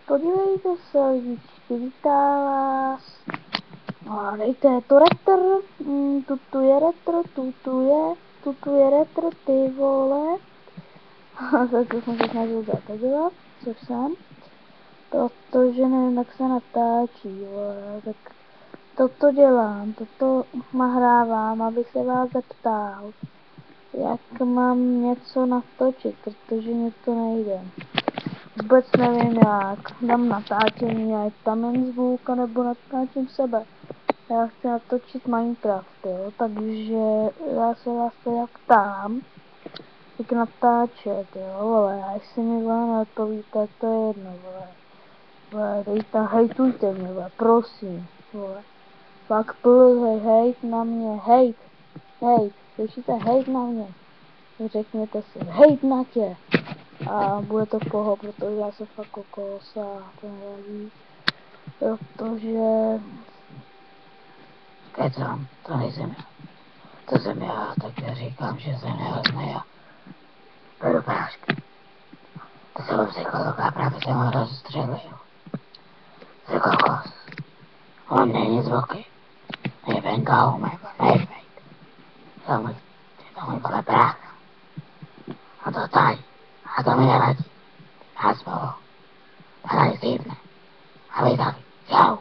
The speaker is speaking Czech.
Podívejte se, lidičky, vítá vás. No, dejte, je to retr, tutu je retr, tutu je retr, ty vole. Tak to jsem se snažil dělat, což jsem. Protože nevím, jak se natáčí, vole, tak toto dělám, toto nahrávám, abych se vás zeptal, jak mám něco natočit, protože mě to nejde. Vůbec nevím jak, dám natáčení, ať tam jen zvuk, nebo natáčím sebe. Já chci natočit Minecraft, jo, takže já se vás teda ptám, jak natáčet, jo, vole, a jestli mi vole neodpovíte, to je jedno, vole. Vole, dejte, hejtujte mě, vole, prosím, vole. Fakt hejt na mě, hejt, slyšíte, hejt na mě. Řekněte si, hejt na tě. A bude to v poho, protože já se fakt kokos a to nevadí. Protože... Kecám, to nejsem já. To jsem já, tak já říkám, že jsem já. Beru prášky. To jsem psycholog a právě jsem ho rozstřelil. Jsi kokos. On není zvuky. Nejvenka umego, nejvejk. Je to můj vole brácha. A to tady. A to mi nevadí. Já spolu. A tady zívne. A vy taky. Čau.